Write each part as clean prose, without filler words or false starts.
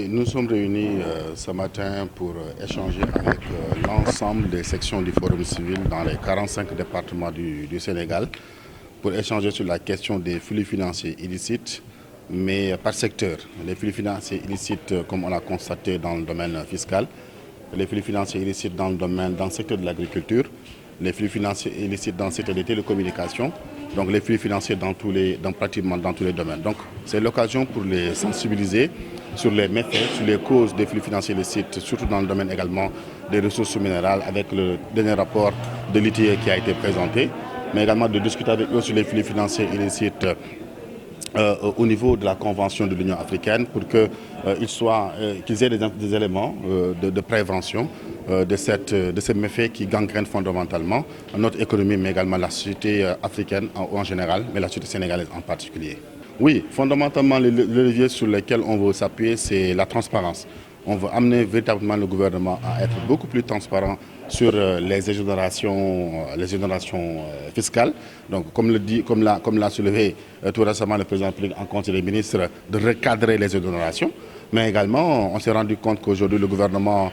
nous sommes réunis ce matin pour échanger avec l'ensemble des sections du Forum civil dans les 45 départements du Sénégal pour échanger sur la question des flux financiers illicites, mais par secteur. Les flux financiers illicites, comme on l'a constaté dans le domaine fiscal, les flux financiers illicites dans le secteur de l'agriculture, les flux financiers illicites dans le secteur des télécommunications, donc les flux financiers pratiquement dans tous les domaines. Donc c'est l'occasion pour les sensibiliser sur les méfaits, sur les causes des flux financiers illicites, surtout dans le domaine également des ressources minérales, avec le dernier rapport de l'ITIE qui a été présenté, mais également de discuter avec eux sur les flux financiers illicites au niveau de la Convention de l'Union africaine pour qu'ils aient des éléments de prévention de ces méfaits qui gangrènent fondamentalement notre économie, mais également la société africaine en général, mais la société sénégalaise en particulier. Oui, fondamentalement, le levier sur lequel on veut s'appuyer, c'est la transparence. On veut amener véritablement le gouvernement à être beaucoup plus transparent sur les exonérations fiscales. Donc, comme l'a soulevé tout récemment le président de la République en Conseil des ministres, de recadrer les exonérations. Mais également, on s'est rendu compte qu'aujourd'hui, le gouvernement,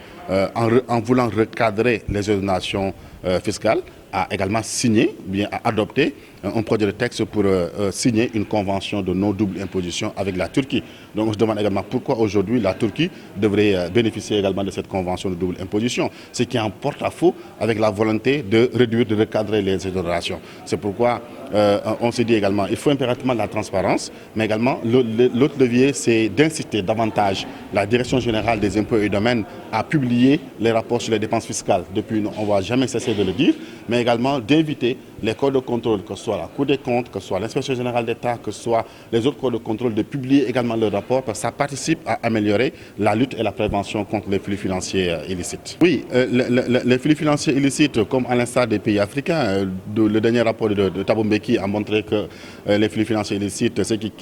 en voulant recadrer les exonérations fiscales, a également signé, bien adopté un projet de texte pour signer une convention de non-double imposition avec la Turquie. Donc on se demande également pourquoi aujourd'hui la Turquie devrait bénéficier également de cette convention de double imposition, ce qui est en porte-à-faux avec la volonté de réduire, de recadrer les exonérations. C'est pourquoi on se dit également qu'il faut impérativement la transparence, mais également l'autre levier, c'est d'inciter davantage la Direction générale des impôts et domaines à publier les rapports sur les dépenses fiscales. Depuis, on ne va jamais cesser de le dire, mais également d'inviter les corps de contrôle, que ce soit la Cour des comptes, que ce soit l'Inspection générale d'État, que ce soit les autres corps de contrôle, de publier également le rapport, parce que ça participe à améliorer la lutte et la prévention contre les flux financiers illicites. Oui, les flux financiers illicites, comme à l'instar des pays africains, le dernier rapport de Thabo Mbeki a montré que les flux financiers illicites, ceux qui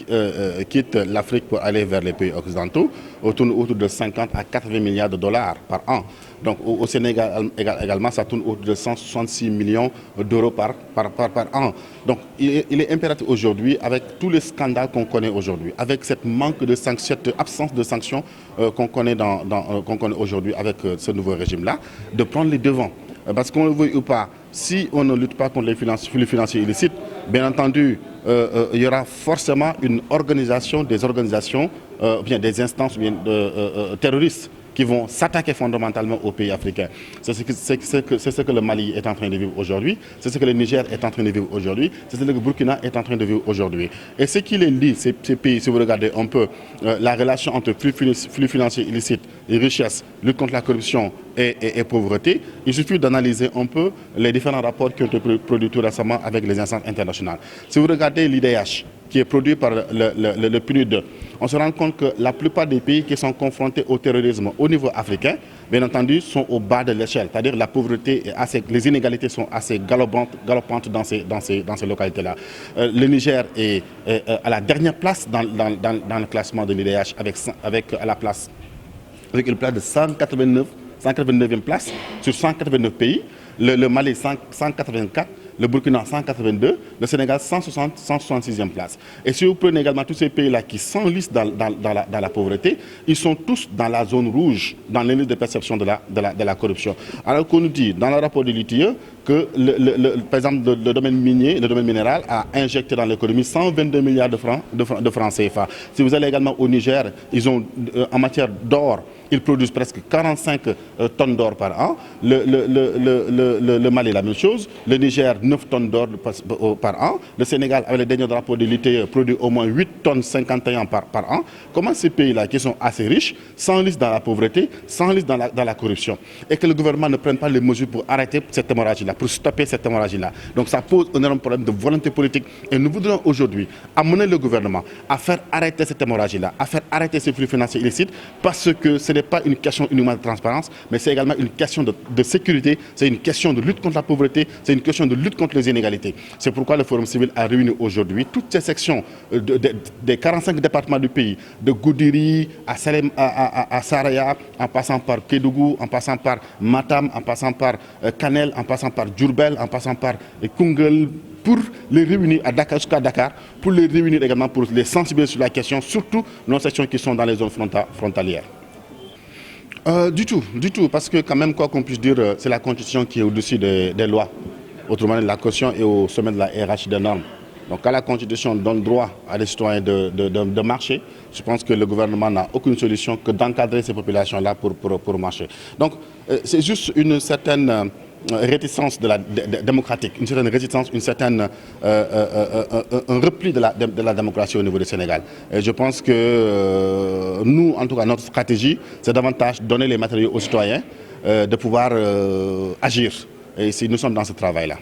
quittent l'Afrique pour aller vers les pays occidentaux, autour de 50 à 80 milliards de dollars par an. Donc au Sénégal également, ça tourne autour de 166 millions d'euros par an. Donc il est impératif aujourd'hui, avec tous les scandales qu'on connaît aujourd'hui, avec cette absence de sanctions qu'on connaît aujourd'hui avec ce nouveau régime-là, de prendre les devants. Parce qu'on le veuille ou pas, si on ne lutte pas contre les flux financiers illicites, bien entendu, il y aura forcément une organisation, des instances terroristes qui vont s'attaquer fondamentalement aux pays africains. C'est ce que le Mali est en train de vivre aujourd'hui, c'est ce que le Niger est en train de vivre aujourd'hui, c'est ce que le Burkina est en train de vivre aujourd'hui. Et ce qui les lie, ces pays, si vous regardez un peu la relation entre flux financiers illicites et richesse, lutte contre la corruption et pauvreté, il suffit d'analyser un peu les différents rapports qui ont été produits tout récemment avec les instances internationales. Si vous regardez l'IDH, qui est produit par le PNUD, on se rend compte que la plupart des pays qui sont confrontés au terrorisme au niveau africain, bien entendu, sont au bas de l'échelle. C'est-à-dire la pauvreté, les inégalités sont assez galopantes dans ces localités-là. Le Niger est à la dernière place dans le classement de l'IDH avec une place de 189e place sur 189 pays. Le Mali 184, le Burkina 182, le Sénégal 166e place. Et si vous prenez également tous ces pays-là qui s'enlisent dans la pauvreté, ils sont tous dans la zone rouge, dans l'indice de perception de la corruption. Alors qu'on nous dit dans le rapport de l'ITIE que, par exemple, le domaine minier, le domaine minéral a injecté dans l'économie 122 milliards de francs CFA. Si vous allez également au Niger, ils ont, en matière d'or, ils produisent presque 45 tonnes d'or par an. Le Mali, la même chose. Le Niger, 9 tonnes d'or par an. Le Sénégal, avec les derniers rapports de l'ITE, produit au moins 8 tonnes 51 par an. Comment ces pays-là, qui sont assez riches, s'enlisent dans la pauvreté, s'enlisent dans la corruption, et que le gouvernement ne prenne pas les mesures pour arrêter cette hémorragie-là, pour stopper cette hémorragie-là. Donc ça pose un énorme problème de volonté politique. Et nous voudrions aujourd'hui amener le gouvernement à faire arrêter cette hémorragie-là, à faire arrêter ces flux financiers illicites, parce que ce n'est pas une question uniquement de transparence, mais c'est également une question de sécurité, c'est une question de lutte contre la pauvreté, c'est une question de lutte contre les inégalités. C'est pourquoi le Forum civil a réuni aujourd'hui toutes ces sections des 45 départements du pays, de Goudiri à Saraya, en passant par Kédougou, en passant par Matam, en passant par Kanel, en passant par Djurbel, en passant par Koungheul, pour les réunir à Dakar, jusqu'à Dakar, pour les réunir également pour les sensibiliser sur la question, surtout nos sections qui sont dans les zones frontalières. Du tout, parce que quand même, quoi qu'on puisse dire, c'est la Constitution qui est au-dessus des lois. Autrement dit, la caution est au sommet de la hiérarchie des normes. Donc quand la Constitution donne droit à des citoyens de marcher, je pense que le gouvernement n'a aucune solution que d'encadrer ces populations-là pour marcher. Donc c'est juste une certaine réticence démocratique, une certaine réticence, un repli de la démocratie au niveau du Sénégal. Et je pense que nous, en tout cas, notre stratégie, c'est davantage donner les matériaux aux citoyens de pouvoir agir. Et nous sommes dans ce travail-là.